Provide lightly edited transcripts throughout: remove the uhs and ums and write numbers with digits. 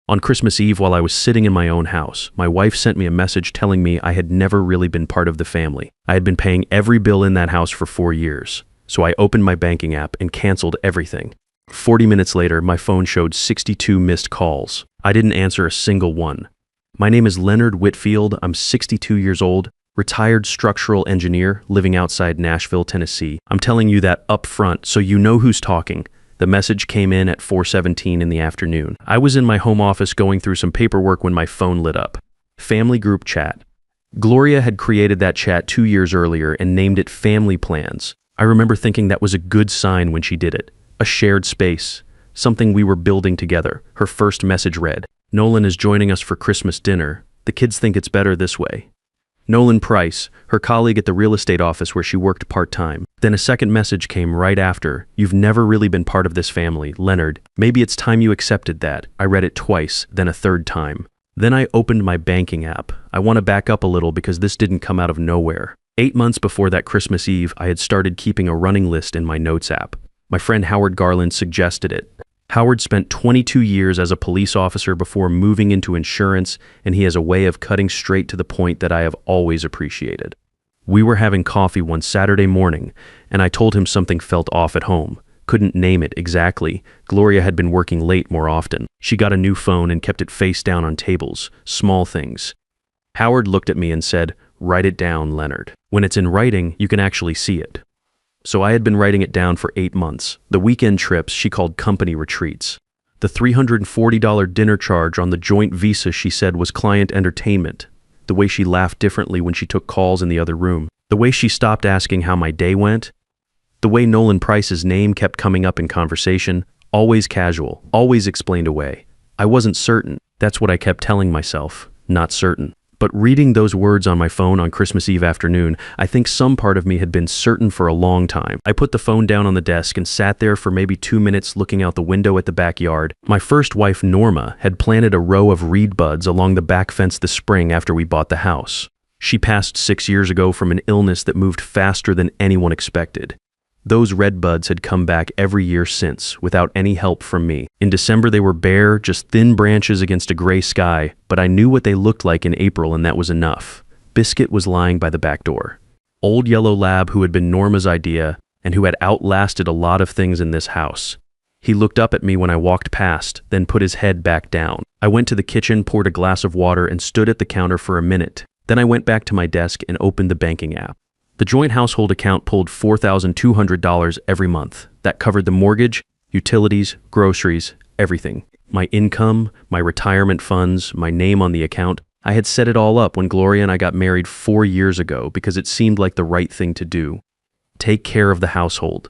On Christmas Eve, while I was sitting in my own house, my wife sent me a message telling me I had never really been part of the family. I had been paying every bill in that house for 4 years. So I opened my banking app and canceled everything. 40 minutes later, my phone showed 62 missed calls. I didn't answer a single one. My name is Leonard Whitfield. I'm 62 years old, retired structural engineer living outside Nashville, Tennessee. I'm telling you that up front so you know who's talking. The message came in at 4:17 in the afternoon. I was in my home office going through some paperwork when my phone lit up. Family group chat. Gloria had created that chat 2 years earlier and named it Family Plans. I remember thinking that was a good sign when she did it. A shared space. Something we were building together. Her first message read, "Nolan is joining us for Christmas dinner. The kids think it's better this way." Nolan Price, her colleague at the real estate office where she worked part-time. Then a second message came right after. "You've never really been part of this family, Leonard. Maybe it's time you accepted that." I read it twice, then a third time. Then I opened my banking app. I want to back up a little because this didn't come out of nowhere. 8 months before that Christmas Eve, I had started keeping a running list in my notes app. My friend Howard Garland suggested it. Howard spent 22 years as a police officer before moving into insurance, and he has a way of cutting straight to the point that I have always appreciated. We were having coffee one Saturday morning, and I told him something felt off at home. Couldn't name it exactly. Gloria had been working late more often. She got a new phone and kept it face down on tables. Small things. Howard looked at me and said, "Write it down, Leonard. When it's in writing, you can actually see it." So I had been writing it down for 8 months. The weekend trips she called company retreats. The $340 dinner charge on the joint visa she said was client entertainment. The way she laughed differently when she took calls in the other room. The way she stopped asking how my day went. The way Nolan Price's name kept coming up in conversation. Always casual, always explained away. I wasn't certain. That's what I kept telling myself. Not certain. But reading those words on my phone on Christmas Eve afternoon, I think some part of me had been certain for a long time. I put the phone down on the desk and sat there for maybe 2 minutes looking out the window at the backyard. My first wife, Norma, had planted a row of reed buds along the back fence this spring after we bought the house. She passed 6 years ago from an illness that moved faster than anyone expected. Those red buds had come back every year since, without any help from me. In December they were bare, just thin branches against a gray sky, but I knew what they looked like in April and that was enough. Biscuit was lying by the back door. Old Yellow Lab who had been Norma's idea, and who had outlasted a lot of things in this house. He looked up at me when I walked past, then put his head back down. I went to the kitchen, poured a glass of water, and stood at the counter for a minute. Then I went back to my desk and opened the banking app. The joint household account pulled $4,200 every month. That covered the mortgage, utilities, groceries, everything. My income, my retirement funds, my name on the account. I had set it all up when Gloria and I got married 4 years ago because it seemed like the right thing to do. Take care of the household.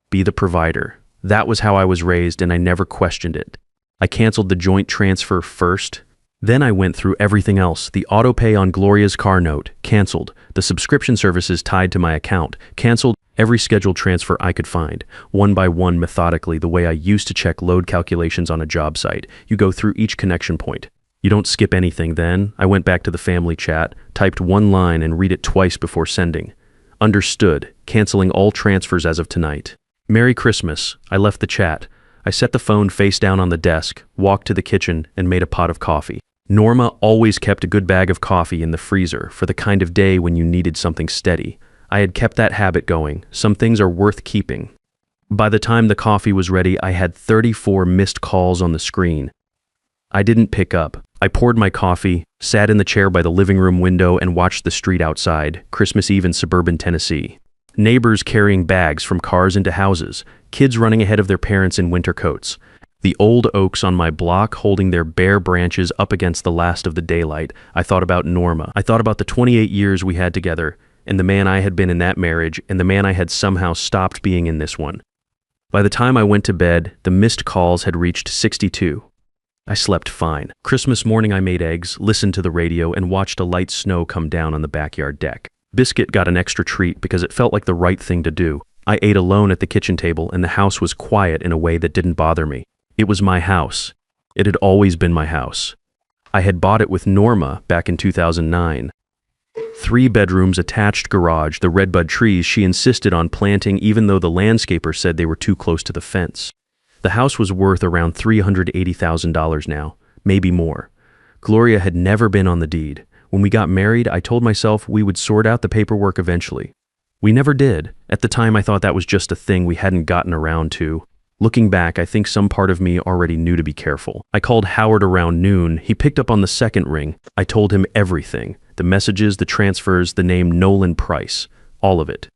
Be the provider. That was how I was raised and I never questioned it. I canceled the joint transfer first. Then I went through everything else. The auto pay on Gloria's car note, canceled. The subscription services tied to my account, canceled. Every scheduled transfer I could find, one by one methodically, the way I used to check load calculations on a job site. You go through each connection point. You don't skip anything then. I went back to the family chat, typed one line and read it twice before sending. Understood, canceling all transfers as of tonight. Merry Christmas. I left the chat. I set the phone face down on the desk, walked to the kitchen, and made a pot of coffee. Norma always kept a good bag of coffee in the freezer for the kind of day when you needed something steady. I had kept that habit going. Some things are worth keeping. By the time the coffee was ready, I had 34 missed calls on the screen. I didn't pick up. I poured my coffee, sat in the chair by the living room window, and watched the street outside, Christmas Eve in suburban Tennessee. Neighbors carrying bags from cars into houses, kids running ahead of their parents in winter coats. The old oaks on my block holding their bare branches up against the last of the daylight. I thought about Norma. I thought about the 28 years we had together, and the man I had been in that marriage, and the man I had somehow stopped being in this one. By the time I went to bed, the missed calls had reached 62. I slept fine. Christmas morning I made eggs, listened to the radio, and watched a light snow come down on the backyard deck. Biscuit got an extra treat because it felt like the right thing to do. I ate alone at the kitchen table, and the house was quiet in a way that didn't bother me. It was my house. It had always been my house. I had bought it with Norma back in 2009. 3 bedrooms, attached garage, the redbud trees she insisted on planting even though the landscaper said they were too close to the fence. The house was worth around $380,000 now. maybe more. Gloria had never been on the deed. When we got married, I told myself we would sort out the paperwork eventually. We never did. At the time, I thought that was just a thing we hadn't gotten around to. Looking back, I think some part of me already knew to be careful. I called Howard around noon. He picked up on the second ring. I told him everything. The messages, the transfers, the name Nolan Price. All of it.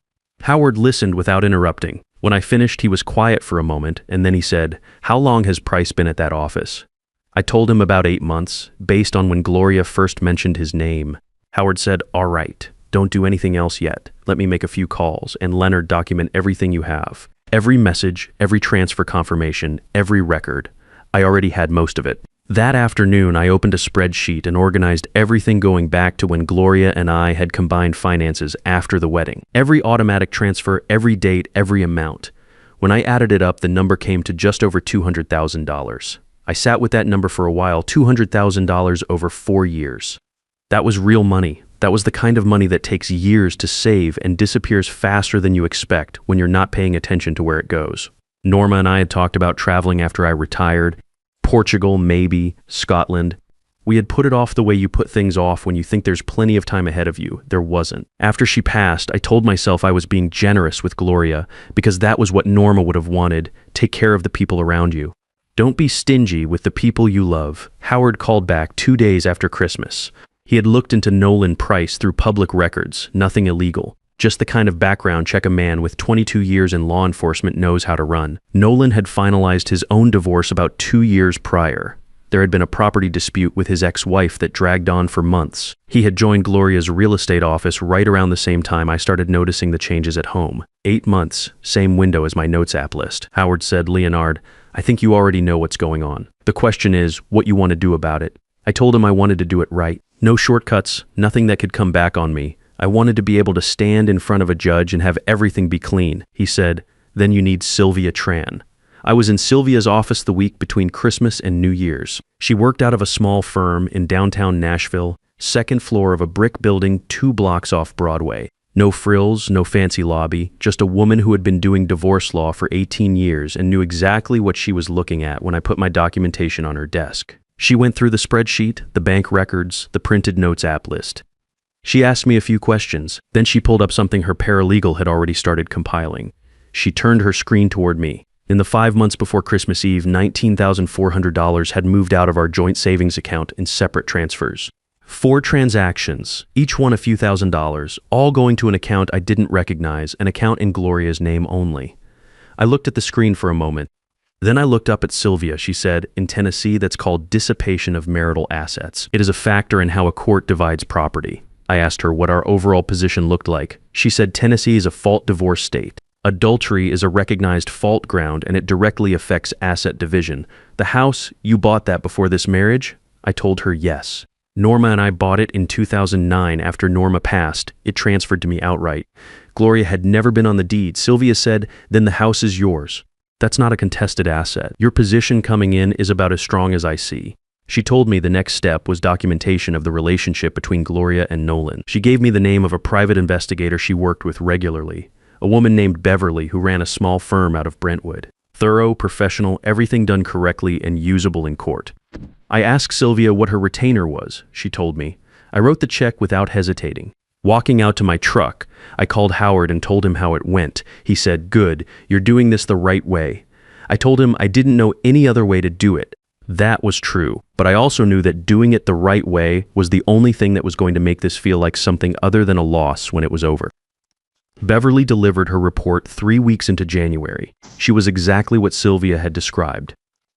Howard listened without interrupting. When I finished, he was quiet for a moment, and then he said, "How long has Price been at that office?" I told him about 8 months, based on when Gloria first mentioned his name. Howard said, "All right, don't do anything else yet. Let me make a few calls, and Leonard document everything you have. Every message, every transfer confirmation, every record. I already had most of it." That afternoon, I opened a spreadsheet and organized everything going back to when Gloria and I had combined finances after the wedding. Every automatic transfer, every date, every amount. When I added it up, the number came to just over $200,000. I sat with that number for a while, $200,000 over 4 years. That was real money. That was the kind of money that takes years to save and disappears faster than you expect when you're not paying attention to where it goes. Norma and I had talked about traveling after I retired. Portugal, maybe, Scotland. We had put it off the way you put things off when you think there's plenty of time ahead of you. There wasn't. After she passed, I told myself I was being generous with Gloria because that was what Norma would have wanted. Take care of the people around you. Don't be stingy with the people you love. Howard called back 2 days after Christmas. He had looked into Nolan Price through public records, nothing illegal. Just the kind of background check a man with 22 years in law enforcement knows how to run. Nolan had finalized his own divorce about 2 years prior. There had been a property dispute with his ex-wife that dragged on for months. He had joined Gloria's real estate office right around the same time I started noticing the changes at home. 8 months, same window as my notes app list. Howard said, "Leonard, I think you already know what's going on. The question is what you want to do about it." I told him I wanted to do it right. No shortcuts, nothing that could come back on me. I wanted to be able to stand in front of a judge and have everything be clean. He said, "Then you need Sylvia Tran." I was in Sylvia's office the week between Christmas and New Year's. She worked out of a small firm in downtown Nashville, second floor of a brick building 2 blocks off Broadway. No frills, no fancy lobby, just a woman who had been doing divorce law for 18 years and knew exactly what she was looking at when I put my documentation on her desk. She went through the spreadsheet, the bank records, the printed notes app list. She asked me a few questions, then she pulled up something her paralegal had already started compiling. She turned her screen toward me. In the 5 months before Christmas Eve, $19,400 had moved out of our joint savings account in separate transfers. 4 transactions, each one a few $1,000s, all going to an account I didn't recognize, an account in Gloria's name only. I looked at the screen for a moment. Then I looked up at Sylvia. She said, "In Tennessee, that's called dissipation of marital assets. It is a factor in how a court divides property." I asked her what our overall position looked like. She said Tennessee is a fault divorce state. Adultery is a recognized fault ground and it directly affects asset division. "The house, you bought that before this marriage?" I told her yes. Norma and I bought it in 2009 after Norma passed. It transferred to me outright. Gloria had never been on the deed. Sylvia said, "Then the house is yours." That's not a contested asset. Your position coming in is about as strong as I see. She told me the next step was documentation of the relationship between Gloria and Nolan. She gave me the name of a private investigator she worked with regularly, a woman named Beverly who ran a small firm out of Brentwood. Thorough, professional, everything done correctly and usable in court. I asked Sylvia what her retainer was. She told me. I wrote the check without hesitating. Walking out to my truck, I called Howard and told him how it went. He said, "Good, you're doing this the right way." I told him I didn't know any other way to do it. That was true, but I also knew that doing it the right way was the only thing that was going to make this feel like something other than a loss when it was over. Beverly delivered her report 3 weeks into January. She was exactly what Sylvia had described.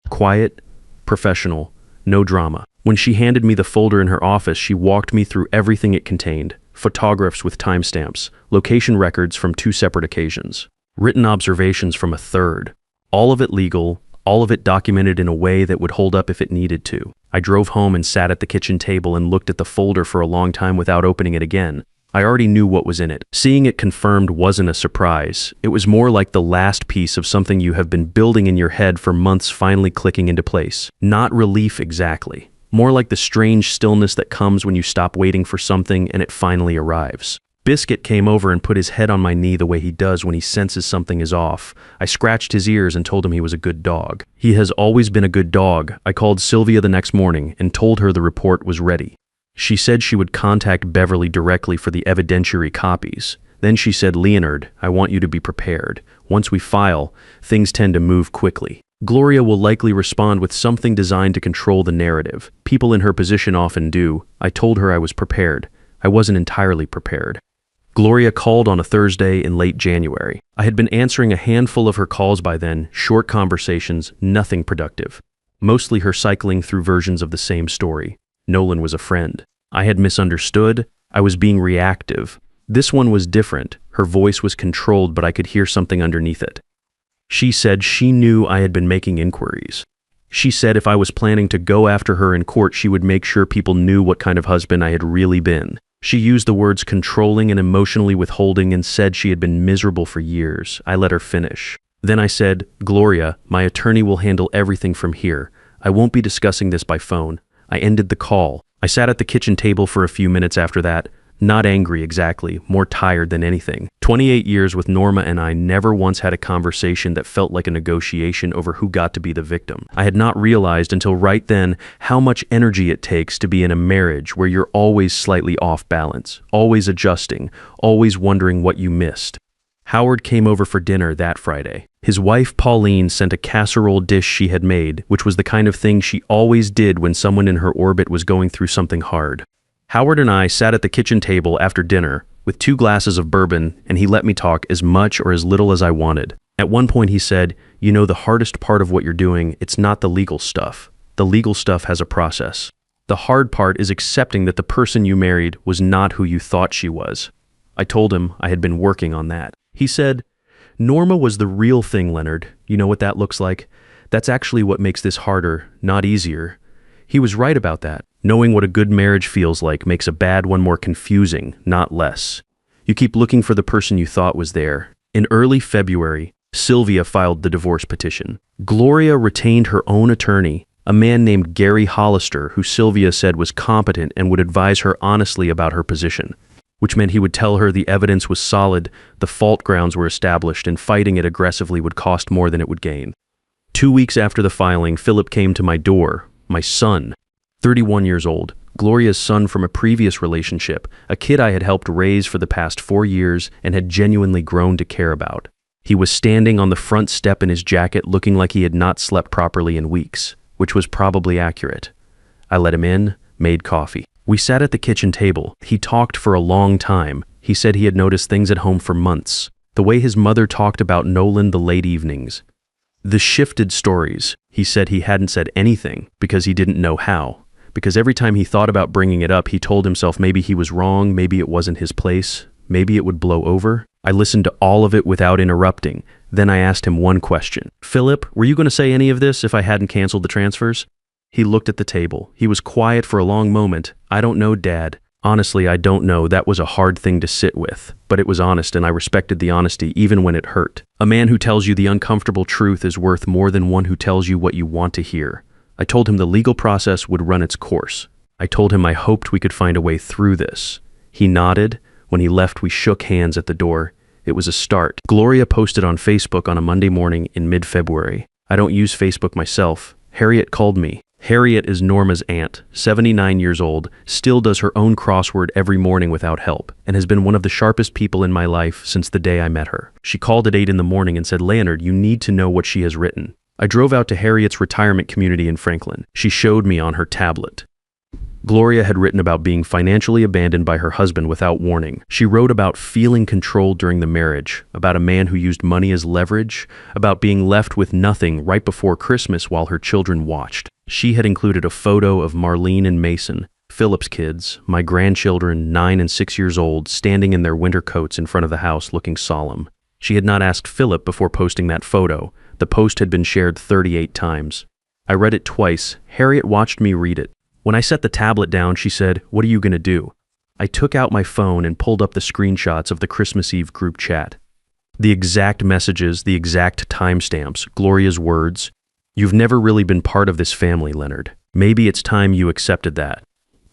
Quiet, professional, no drama. When she handed me the folder in her office, she walked me through everything it contained. Photographs with timestamps, location records from 2 separate occasions, written observations from a third. All of it legal, all of it documented in a way that would hold up if it needed to. I drove home and sat at the kitchen table and looked at the folder for a long time without opening it again. I already knew what was in it. Seeing it confirmed wasn't a surprise. It was more like the last piece of something you have been building in your head for months finally clicking into place. Not relief exactly. More like the strange stillness that comes when you stop waiting for something and it finally arrives. Biscuit came over and put his head on my knee the way he does when he senses something is off. I scratched his ears and told him he was a good dog. He has always been a good dog. I called Sylvia the next morning and told her the report was ready. She said she would contact Beverly directly for the evidentiary copies. Then she said, "Leonard, I want you to be prepared. Once we file, things tend to move quickly. Gloria will likely respond with something designed to control the narrative. People in her position often do. I told her I was prepared. I wasn't entirely prepared." Gloria called on a Thursday in late January. I had been answering a handful of her calls by then, short conversations, nothing productive. Mostly her cycling through versions of the same story. Nolan was a friend. I had misunderstood. I was being reactive. This one was different. Her voice was controlled, but I could hear something underneath it. She said she knew I had been making inquiries. She said if I was planning to go after her in court, she would make sure people knew what kind of husband I had really been. She used the words controlling and emotionally withholding and said she had been miserable for years. I let her finish. Then I said, "Gloria, my attorney will handle everything from here. I won't be discussing this by phone." I ended the call. I sat at the kitchen table for a few minutes after that. Not angry exactly, more tired than anything. 28 years with Norma and I never once had a conversation that felt like a negotiation over who got to be the victim. I had not realized until right then how much energy it takes to be in a marriage where you're always slightly off balance, always adjusting, always wondering what you missed. Howard came over for dinner that Friday. His wife Pauline sent a casserole dish she had made, which was the kind of thing she always did when someone in her orbit was going through something hard. Howard and I sat at the kitchen table after dinner with 2 glasses of bourbon, and he let me talk as much or as little as I wanted. At one point he said, "You know, the hardest part of what you're doing, it's not the legal stuff. The legal stuff has a process. The hard part is accepting that the person you married was not who you thought she was." I told him I had been working on that. He said, "Norma was the real thing, Leonard. You know what that looks like? That's actually what makes this harder, not easier." He was right about that. Knowing what a good marriage feels like makes a bad one more confusing, not less. You keep looking for the person you thought was there. In early February, Sylvia filed the divorce petition. Gloria retained her own attorney, a man named Gary Hollister, who Sylvia said was competent and would advise her honestly about her position, which meant he would tell her the evidence was solid, the fault grounds were established, and fighting it aggressively would cost more than it would gain. 2 weeks after the filing, Philip came to my door. My son, 31 years old, Gloria's son from a previous relationship, a kid I had helped raise for the past 4 years and had genuinely grown to care about. He was standing on the front step in his jacket looking like he had not slept properly in weeks, which was probably accurate. I let him in, made coffee. We sat at the kitchen table. He talked for a long time. He said he had noticed things at home for months. The way his mother talked about Nolan the late evenings. The shifted stories. He said he hadn't said anything because he didn't know how. Because every time he thought about bringing it up, he told himself maybe he was wrong, maybe it wasn't his place, maybe it would blow over. I listened to all of it without interrupting. Then I asked him one question. "Philip, were you going to say any of this if I hadn't canceled the transfers?" He looked at the table. He was quiet for a long moment. "I don't know, Dad. Honestly, I don't know. That was a hard thing to sit with. But it was honest, and I respected the honesty even when it hurt. A man who tells you the uncomfortable truth is worth more than one who tells you what you want to hear." I told him the legal process would run its course. I told him I hoped we could find a way through this. He nodded. When he left, we shook hands at the door. It was a start. Gloria posted on Facebook on a Monday morning in mid-February. I don't use Facebook myself. Harriet called me. Harriet is Norma's aunt, 79 years old, still does her own crossword every morning without help, and has been one of the sharpest people in my life since the day I met her. She called at 8 in the morning and said, "Leonard, you need to know what she has written." I drove out to Harriet's retirement community in Franklin. She showed me on her tablet. Gloria had written about being financially abandoned by her husband without warning. She wrote about feeling controlled during the marriage, about a man who used money as leverage, about being left with nothing right before Christmas while her children watched. She had included a photo of Marlene and Mason, Philip's kids, my grandchildren, 9 and 6 years old, standing in their winter coats in front of the house looking solemn. She had not asked Philip before posting that photo. The post had been shared 38 times. I read it twice. Harriet watched me read it. When I set the tablet down, she said, "What are you going to do?" I took out my phone and pulled up the screenshots of the Christmas Eve group chat. The exact messages, the exact timestamps, Gloria's words. "You've never really been part of this family, Leonard. Maybe it's time you accepted that."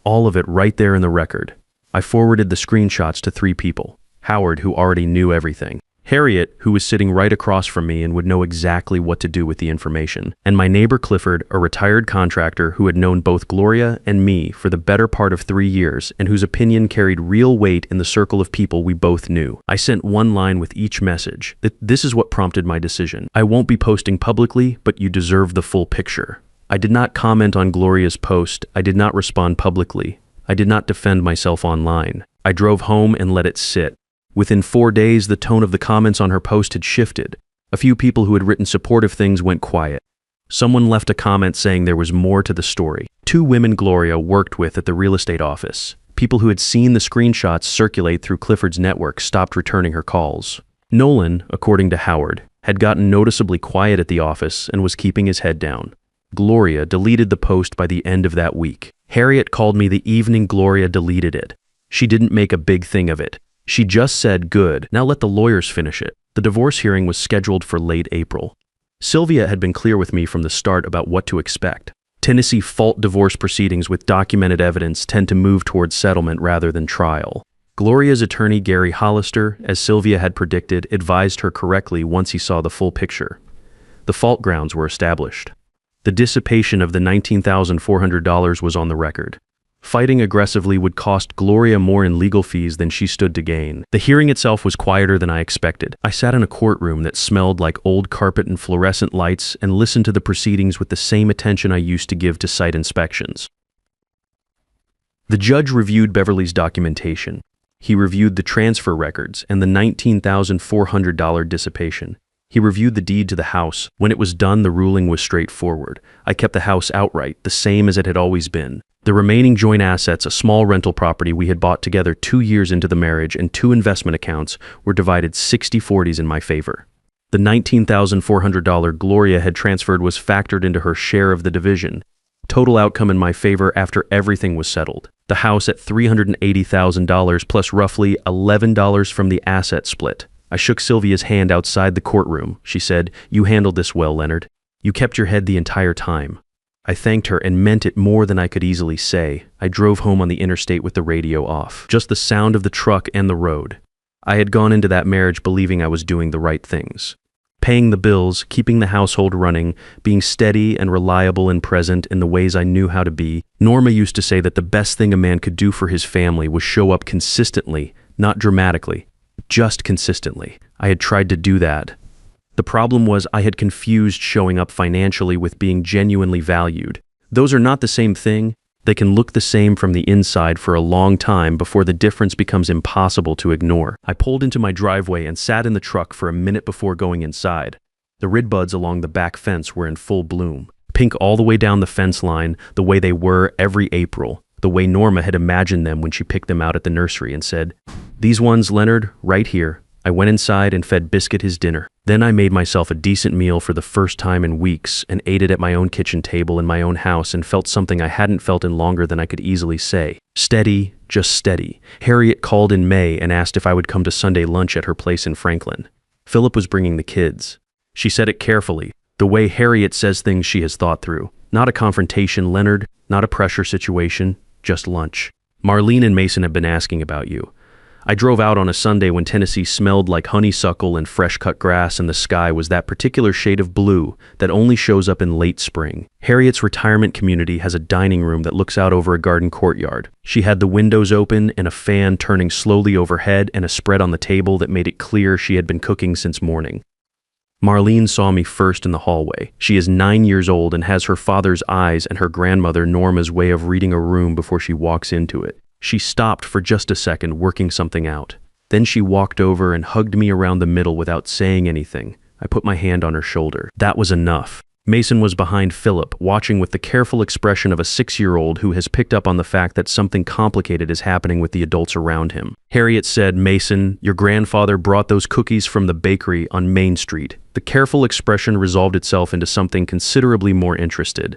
All of it right there in the record. I forwarded the screenshots to 3 people. Howard, who already knew everything. Harriet, who was sitting right across from me and would know exactly what to do with the information. And my neighbor Clifford, a retired contractor who had known both Gloria and me for the better part of 3 years and whose opinion carried real weight in the circle of people we both knew. I sent one line with each message. This is what prompted my decision. I won't be posting publicly, but you deserve the full picture. I did not comment on Gloria's post. I did not respond publicly. I did not defend myself online. I drove home and let it sit. Within 4 days, the tone of the comments on her post had shifted. A few people who had written supportive things went quiet. Someone left a comment saying there was more to the story. 2 women Gloria worked with at the real estate office. People who had seen the screenshots circulate through Clifford's network stopped returning her calls. Nolan, according to Howard, had gotten noticeably quiet at the office and was keeping his head down. Gloria deleted the post by the end of that week. Harriet called me the evening Gloria deleted it. She didn't make a big thing of it. She just said, "Good, now let the lawyers finish it." The divorce hearing was scheduled for late April. Sylvia had been clear with me from the start about what to expect. Tennessee fault divorce proceedings with documented evidence tend to move towards settlement rather than trial. Gloria's attorney, Gary Hollister, as Sylvia had predicted, advised her correctly once he saw the full picture. The fault grounds were established. The dissipation of the $19,400 was on the record. Fighting aggressively would cost Gloria more in legal fees than she stood to gain. The hearing itself was quieter than I expected. I sat in a courtroom that smelled like old carpet and fluorescent lights and listened to the proceedings with the same attention I used to give to site inspections. The judge reviewed Beverly's documentation. He reviewed the transfer records and the $19,400 dissipation. He reviewed the deed to the house. When it was done, the ruling was straightforward. I kept the house outright, the same as it had always been. The remaining joint assets, a small rental property we had bought together 2 years into the marriage, and 2 investment accounts, were divided 60-40 in my favor. The $19,400 Gloria had transferred was factored into her share of the division. Total outcome in my favor after everything was settled. The house at $380,000 plus roughly $11 from the asset split. I shook Sylvia's hand outside the courtroom. She said, "You handled this well, Leonard. You kept your head the entire time." I thanked her and meant it more than I could easily say. I drove home on the interstate with the radio off. Just the sound of the truck and the road. I had gone into that marriage believing I was doing the right things. Paying the bills, keeping the household running, being steady and reliable and present in the ways I knew how to be. Norma used to say that the best thing a man could do for his family was show up consistently, not dramatically, just consistently. I had tried to do that. The problem was I had confused showing up financially with being genuinely valued. Those are not the same thing. They can look the same from the inside for a long time before the difference becomes impossible to ignore. I pulled into my driveway and sat in the truck for a minute before going inside. The redbuds along the back fence were in full bloom. Pink all the way down the fence line, the way they were every April, the way Norma had imagined them when she picked them out at the nursery and said, "These ones, Leonard, right here." I went inside and fed Biscuit his dinner. Then I made myself a decent meal for the first time in weeks and ate it at my own kitchen table in my own house and felt something I hadn't felt in longer than I could easily say. Steady, just steady. Harriet called in May and asked if I would come to Sunday lunch at her place in Franklin. Philip was bringing the kids. She said it carefully, the way Harriet says things she has thought through. Not a confrontation, Leonard, not a pressure situation, just lunch. Marlene and Mason have been asking about you. I drove out on a Sunday when Tennessee smelled like honeysuckle and fresh-cut grass and the sky was that particular shade of blue that only shows up in late spring. Harriet's retirement community has a dining room that looks out over a garden courtyard. She had the windows open and a fan turning slowly overhead and a spread on the table that made it clear she had been cooking since morning. Marlene saw me first in the hallway. She is 9 years old and has her father's eyes and her grandmother Norma's way of reading a room before she walks into it. She stopped for just a second, working something out. Then she walked over and hugged me around the middle without saying anything. I put my hand on her shoulder. That was enough. Mason was behind Philip, watching with the careful expression of a 6-year-old who has picked up on the fact that something complicated is happening with the adults around him. Harriet said, "Mason, your grandfather brought those cookies from the bakery on Main Street." The careful expression resolved itself into something considerably more interested.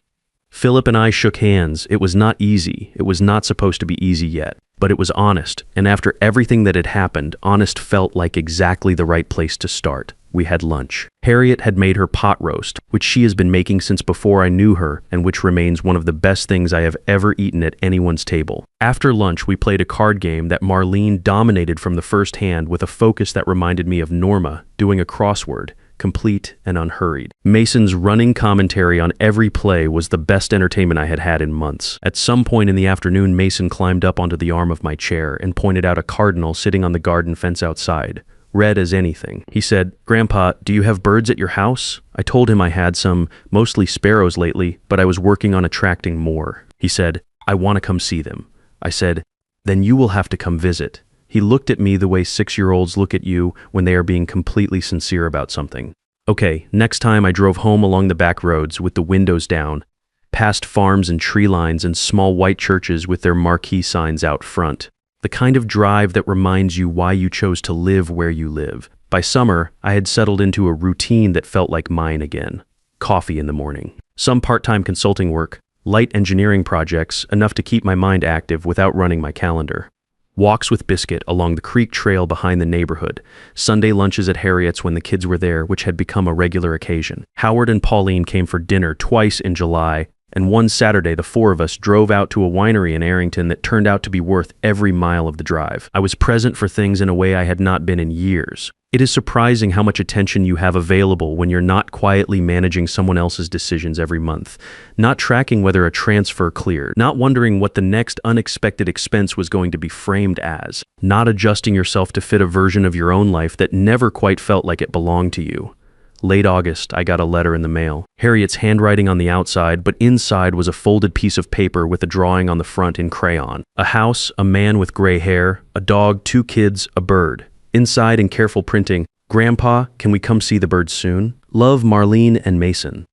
Philip and I shook hands. It was not easy. It was not supposed to be easy yet. But it was honest, and after everything that had happened, honest felt like exactly the right place to start. We had lunch. Harriet had made her pot roast, which she has been making since before I knew her, and which remains one of the best things I have ever eaten at anyone's table. After lunch, we played a card game that Marlene dominated from the first hand with a focus that reminded me of Norma doing a crossword, complete and unhurried. Mason's running commentary on every play was the best entertainment I had had in months. At some point in the afternoon, Mason climbed up onto the arm of my chair and pointed out a cardinal sitting on the garden fence outside, red as anything. He said, "Grandpa, do you have birds at your house?" I told him I had some, mostly sparrows lately, but I was working on attracting more. He said, "I want to come see them." I said, "Then you will have to come visit." He looked at me the way 6-year-olds look at you when they are being completely sincere about something. Okay, next time I drove home along the back roads with the windows down, past farms and tree lines and small white churches with their marquee signs out front. The kind of drive that reminds you why you chose to live where you live. By summer, I had settled into a routine that felt like mine again. Coffee in the morning. Some part-time consulting work, light engineering projects, enough to keep my mind active without running my calendar. Walks with Biscuit along the creek trail behind the neighborhood. Sunday lunches at Harriet's when the kids were there, which had become a regular occasion. Howard and Pauline came for dinner twice in July, and one Saturday the four of us drove out to a winery in Arrington that turned out to be worth every mile of the drive. I was present for things in a way I had not been in years. It is surprising how much attention you have available when you're not quietly managing someone else's decisions every month, not tracking whether a transfer cleared, not wondering what the next unexpected expense was going to be framed as, not adjusting yourself to fit a version of your own life that never quite felt like it belonged to you. Late August, I got a letter in the mail. Harriet's handwriting on the outside, but inside was a folded piece of paper with a drawing on the front in crayon. A house, a man with gray hair, a dog, 2 kids, a bird. Inside in careful printing, "Grandpa, can we come see the birds soon? Love, Marlene and Mason."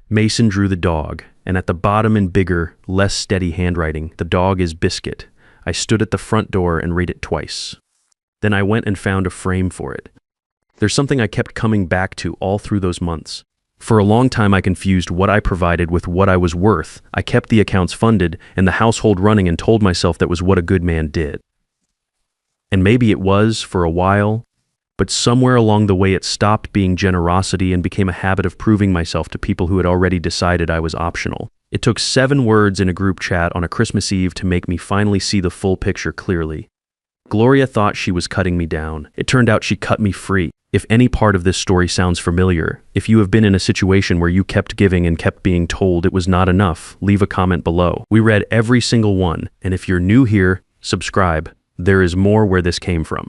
Mason drew the dog, and at the bottom in bigger, less steady handwriting, the dog is Biscuit. I stood at the front door and read it twice. Then I went and found a frame for it. There's something I kept coming back to all through those months. For a long time I confused what I provided with what I was worth. I kept the accounts funded and the household running and told myself that was what a good man did. And maybe it was for a while, but somewhere along the way it stopped being generosity and became a habit of proving myself to people who had already decided I was optional. It took 7 words in a group chat on a Christmas Eve to make me finally see the full picture clearly. Gloria thought she was cutting me down. It turned out she cut me free. If any part of this story sounds familiar, if you have been in a situation where you kept giving and kept being told it was not enough, leave a comment below. We read every single one, and if you're new here, subscribe. There is more where this came from.